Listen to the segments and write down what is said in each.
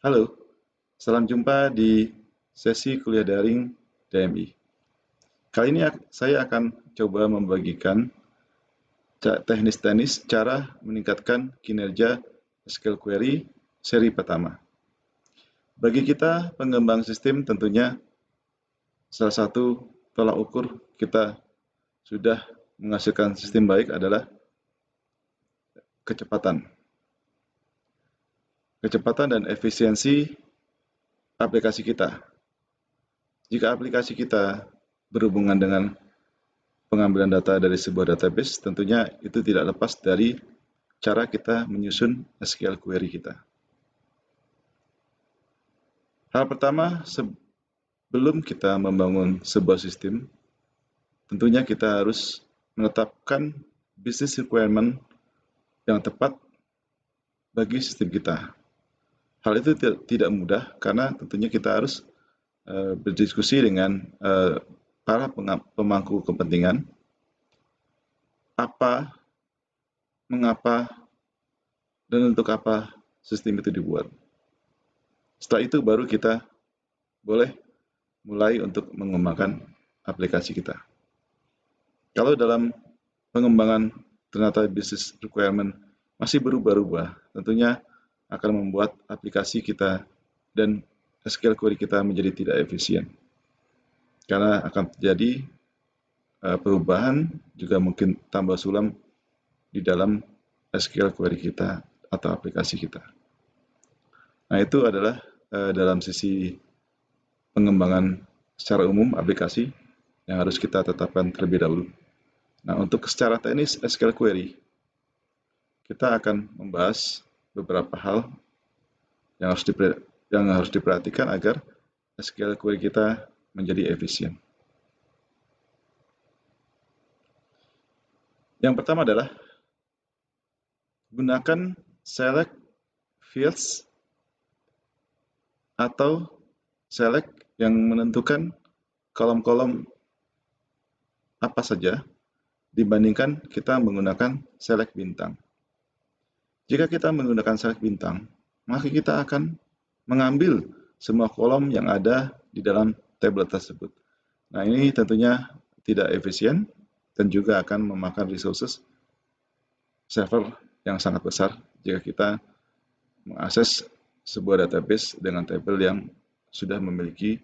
Halo, salam jumpa di sesi kuliah daring DMI. Kali ini saya akan coba membagikan teknis-teknis cara meningkatkan kinerja SQL Query seri pertama. Bagi kita pengembang sistem tentunya salah satu tolak ukur kita sudah menghasilkan sistem baik adalah kecepatan. Kecepatan dan efisiensi aplikasi kita. Jika aplikasi kita berhubungan dengan pengambilan data dari sebuah database, tentunya itu tidak lepas dari cara kita menyusun SQL query kita. Hal pertama, sebelum kita membangun sebuah sistem, tentunya kita harus menetapkan business requirement yang tepat bagi sistem kita. Hal itu tidak mudah karena tentunya kita harus berdiskusi dengan para pemangku kepentingan, apa, mengapa, dan untuk apa sistem itu dibuat. Setelah itu baru kita boleh mulai untuk mengembangkan aplikasi kita. Kalau dalam pengembangan ternyata business requirement masih berubah-ubah, tentunya akan membuat aplikasi kita dan SQL query kita menjadi tidak efisien. Karena akan terjadi perubahan, juga mungkin tambah sulam di dalam SQL query kita atau aplikasi kita. Nah, itu adalah dalam sisi pengembangan secara umum aplikasi yang harus kita tetapkan terlebih dahulu. Nah, untuk secara teknis SQL query, kita akan membahas beberapa hal yang harus diperhatikan agar SQL query kita menjadi efisien. Yang pertama adalah gunakan select fields atau select yang menentukan kolom-kolom apa saja dibandingkan kita menggunakan select bintang. Jika kita menggunakan select bintang, maka kita akan mengambil semua kolom yang ada di dalam tabel tersebut. Nah, ini tentunya tidak efisien dan juga akan memakan resources server yang sangat besar jika kita mengakses sebuah database dengan tabel yang sudah memiliki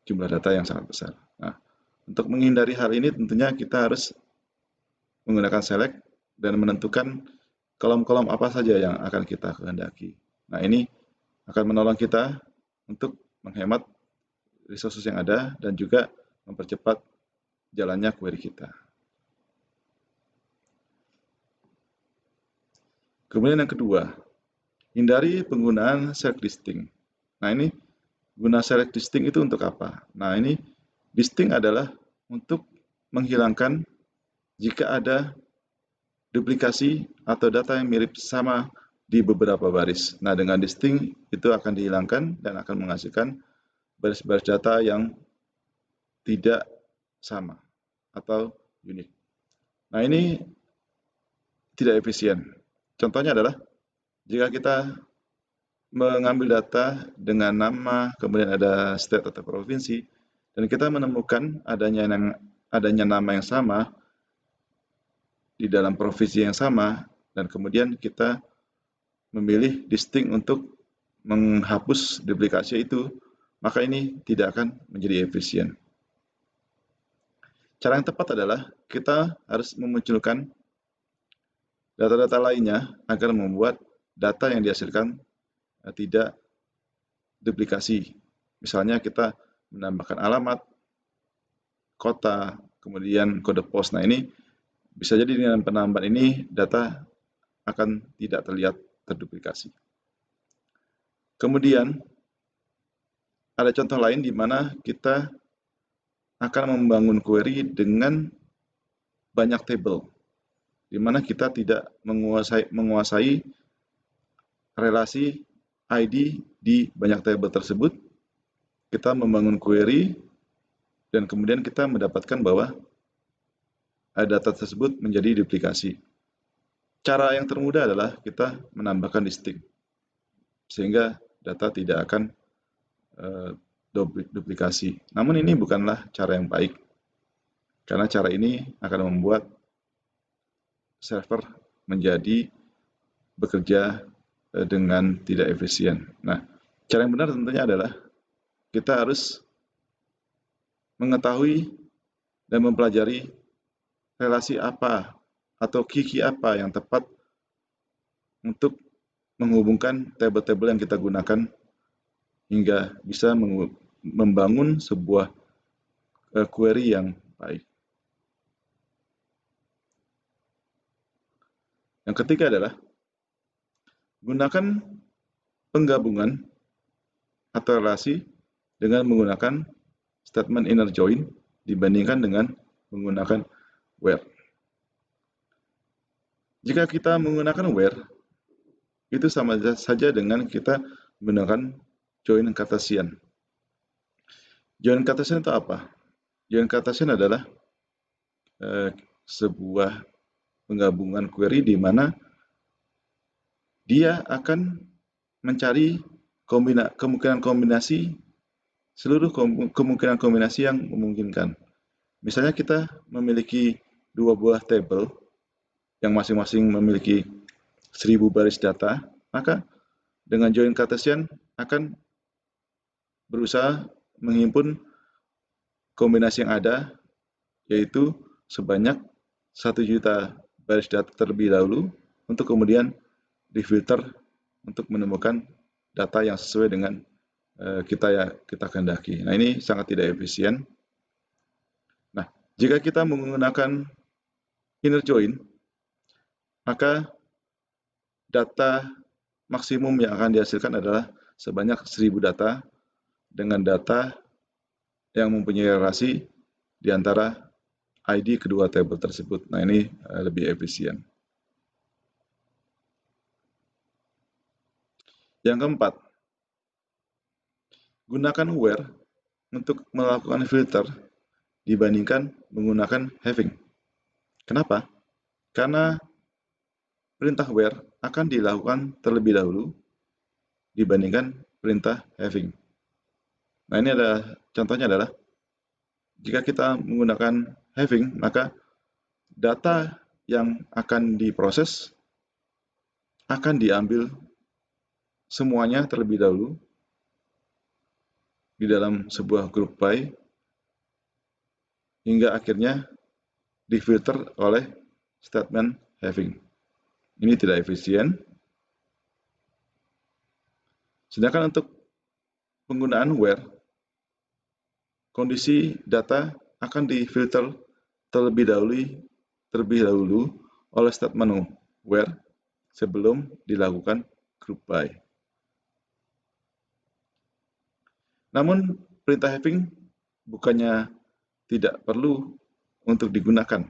jumlah data yang sangat besar. Nah, untuk menghindari hal ini tentunya kita harus menggunakan select dan menentukan kolom-kolom apa saja yang akan kita kehendaki. Nah, ini akan menolong kita untuk menghemat resources yang ada dan juga mempercepat jalannya query kita. Kemudian yang kedua, hindari penggunaan select distinct. Nah, ini guna select distinct itu untuk apa? Nah, ini distinct adalah untuk menghilangkan jika ada duplikasi atau data yang mirip sama di beberapa baris. Nah, dengan distinct itu akan dihilangkan dan akan menghasilkan baris-baris data yang tidak sama atau unik. Nah, ini tidak efisien. Contohnya adalah jika kita mengambil data dengan nama, kemudian ada state atau provinsi, dan kita menemukan adanya nama yang sama di dalam provinsi yang sama, dan kemudian kita memilih distinct untuk menghapus duplikasi itu, maka ini tidak akan menjadi efisien. Cara yang tepat adalah kita harus memunculkan data-data lainnya agar membuat data yang dihasilkan tidak duplikasi. Misalnya kita menambahkan alamat, kota, kemudian kode pos. Nah, ini bisa jadi dengan penambahan ini data akan tidak terlihat terduplikasi. Kemudian ada contoh lain di mana kita akan membangun query dengan banyak table, di mana kita tidak menguasai relasi ID di banyak table tersebut. Kita membangun query dan kemudian kita mendapatkan bahwa data tersebut menjadi duplikasi. Cara yang termudah adalah kita menambahkan distinct, sehingga data tidak akan duplikasi. Namun ini bukanlah cara yang baik, karena cara ini akan membuat server menjadi bekerja dengan tidak efisien. Nah, cara yang benar tentunya adalah kita harus mengetahui dan mempelajari relasi apa atau key apa yang tepat untuk menghubungkan tabel-tabel yang kita gunakan hingga bisa membangun sebuah query yang baik. Yang ketiga adalah gunakan penggabungan atau relasi dengan menggunakan statement inner join dibandingkan dengan menggunakan where. Jika kita menggunakan where, itu sama saja dengan kita menggunakan join Cartesian. Join Cartesian itu apa? Join Cartesian adalah sebuah penggabungan query di mana dia akan mencari kemungkinan kombinasi, seluruh kemungkinan kombinasi yang memungkinkan. Misalnya kita memiliki dua buah tabel yang masing-masing memiliki 1000 baris data, maka dengan join Cartesian akan berusaha menghimpun kombinasi yang ada, yaitu sebanyak 1 juta baris data terlebih dahulu, untuk kemudian difilter untuk menemukan data yang sesuai dengan kita kehendaki. Nah, ini sangat tidak efisien. Nah, jika kita menggunakan inner join, maka data maksimum yang akan dihasilkan adalah sebanyak 1000 data dengan data yang mempunyai relasi di antara ID kedua tabel tersebut. Nah, ini lebih efisien. Yang keempat, gunakan where untuk melakukan filter dibandingkan menggunakan having. Kenapa? Karena perintah where akan dilakukan terlebih dahulu dibandingkan perintah having. Nah, ini contohnya adalah jika kita menggunakan having, maka data yang akan diproses akan diambil semuanya terlebih dahulu di dalam sebuah group by hingga akhirnya difilter oleh statement having. Ini tidak efisien. Sedangkan untuk penggunaan where, kondisi data akan difilter terlebih dahulu oleh statement where sebelum dilakukan group by. Namun perintah having bukannya tidak perlu untuk digunakan.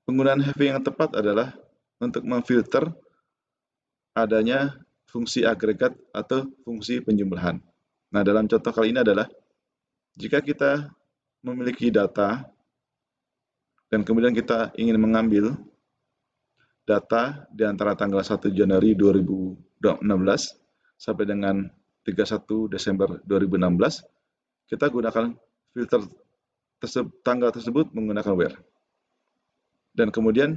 Penggunaan having yang tepat adalah untuk memfilter adanya fungsi agregat atau fungsi penjumlahan. Nah, dalam contoh kali ini adalah jika kita memiliki data dan kemudian kita ingin mengambil data di antara tanggal 1 Januari 2016 sampai dengan 31 Desember 2016, kita gunakan filter tanggal tersebut menggunakan where. Dan kemudian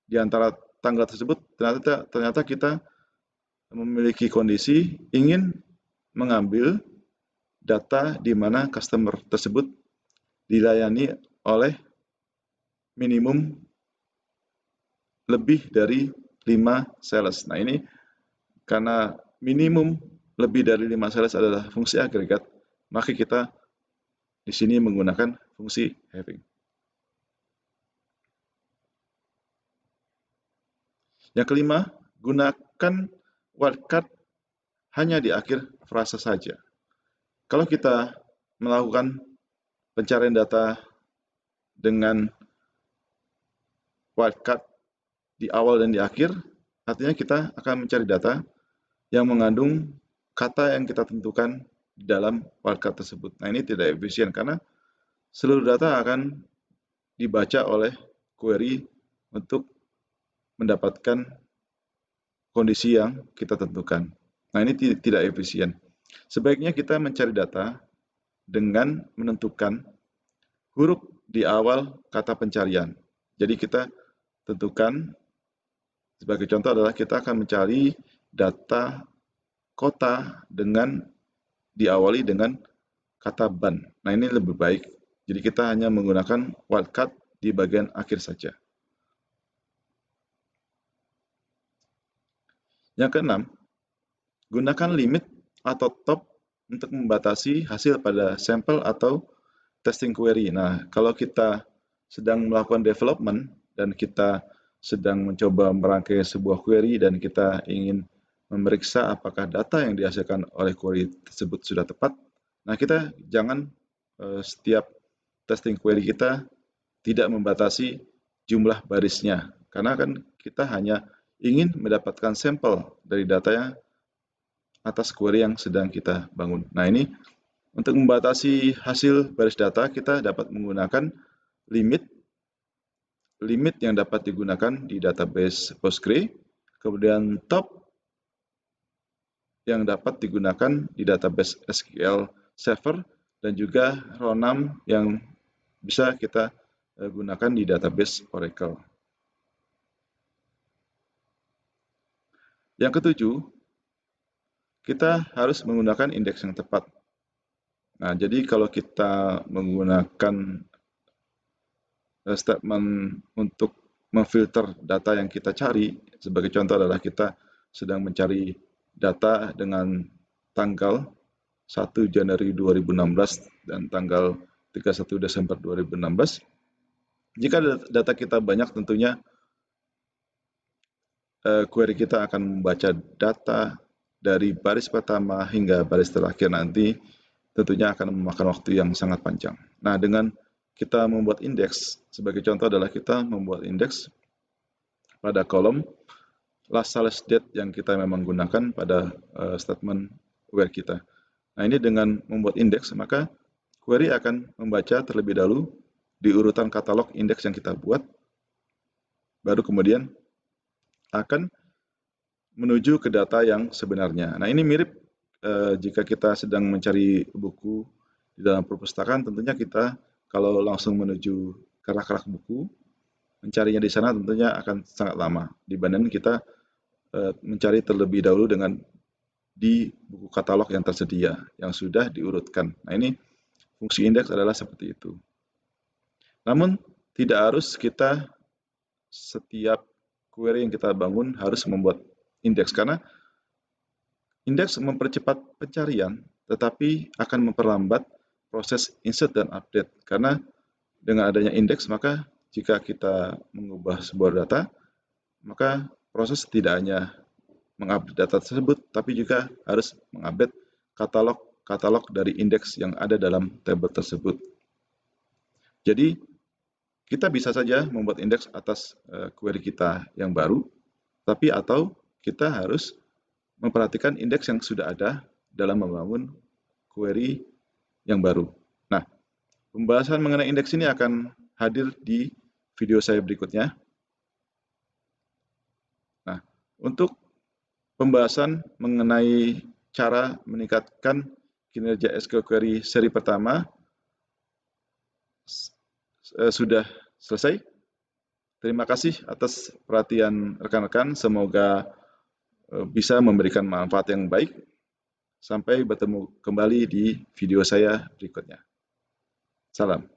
di antara tanggal tersebut ternyata kita memiliki kondisi ingin mengambil data di mana customer tersebut dilayani oleh minimum lebih dari 5 sales. Nah, ini karena minimum lebih dari 5 sales adalah fungsi agregat, maka kita di sini menggunakan fungsi having. Yang kelima, gunakan wildcard hanya di akhir frasa saja. Kalau kita melakukan pencarian data dengan wildcard di awal dan di akhir, artinya kita akan mencari data yang mengandung kata yang kita tentukan di dalam wildcard tersebut. Nah, ini tidak efisien karena seluruh data akan dibaca oleh query untuk mendapatkan kondisi yang kita tentukan. Nah, ini tidak efisien. Sebaiknya kita mencari data dengan menentukan huruf di awal kata pencarian. Jadi kita tentukan, sebagai contoh adalah kita akan mencari data kota dengan diawali dengan kata ban. Nah, ini lebih baik. Jadi kita hanya menggunakan wildcard di bagian akhir saja. Yang keenam, gunakan limit atau top untuk membatasi hasil pada sampel atau testing query. Nah, kalau kita sedang melakukan development dan kita sedang mencoba merangkai sebuah query dan kita ingin memeriksa apakah data yang dihasilkan oleh query tersebut sudah tepat, nah kita jangan setiap testing query kita tidak membatasi jumlah barisnya, karena kan kita hanya ingin mendapatkan sampel dari data yang atas query yang sedang kita bangun. Nah, ini untuk membatasi hasil baris data, kita dapat menggunakan limit yang dapat digunakan di database Postgre, kemudian top yang dapat digunakan di database SQL Server, dan juga row 6 yang bisa kita gunakan di database Oracle. Yang ketujuh, kita harus menggunakan indeks yang tepat. Nah, jadi kalau kita menggunakan statement untuk memfilter data yang kita cari, sebagai contoh adalah kita sedang mencari data dengan tanggal 1 Januari 2016 dan tanggal 31 Desember 2016. Jika data kita banyak, tentunya query kita akan membaca data dari baris pertama hingga baris terakhir nanti, tentunya akan memakan waktu yang sangat panjang. Nah, dengan kita membuat indeks, sebagai contoh adalah kita membuat indeks pada kolom last sales date yang kita memang gunakan pada statement where kita. Nah, ini dengan membuat indeks, maka query akan membaca terlebih dahulu di urutan katalog indeks yang kita buat, baru kemudian akan menuju ke data yang sebenarnya. Nah, ini mirip jika kita sedang mencari buku di dalam perpustakaan, tentunya kita kalau langsung menuju ke rak-rak buku, mencarinya di sana tentunya akan sangat lama dibanding kita mencari terlebih dahulu dengan di buku katalog yang tersedia, yang sudah diurutkan. Nah, ini fungsi indeks adalah seperti itu. Namun, tidak harus kita setiap query yang kita bangun harus membuat indeks, karena indeks mempercepat pencarian, tetapi akan memperlambat proses insert dan update. Karena dengan adanya indeks, maka jika kita mengubah sebuah data, maka proses tidak hanya mengupdate data tersebut, tapi juga harus mengupdate katalog dari indeks yang ada dalam tabel tersebut. Jadi, kita bisa saja membuat indeks atas query kita yang baru, tapi atau kita harus memperhatikan indeks yang sudah ada dalam membangun query yang baru. Nah, pembahasan mengenai indeks ini akan hadir di video saya berikutnya. Nah, untuk pembahasan mengenai cara meningkatkan kinerja SQL Query seri pertama sudah selesai. Terima kasih atas perhatian rekan-rekan. Semoga bisa memberikan manfaat yang baik. Sampai bertemu kembali di video saya berikutnya. Salam.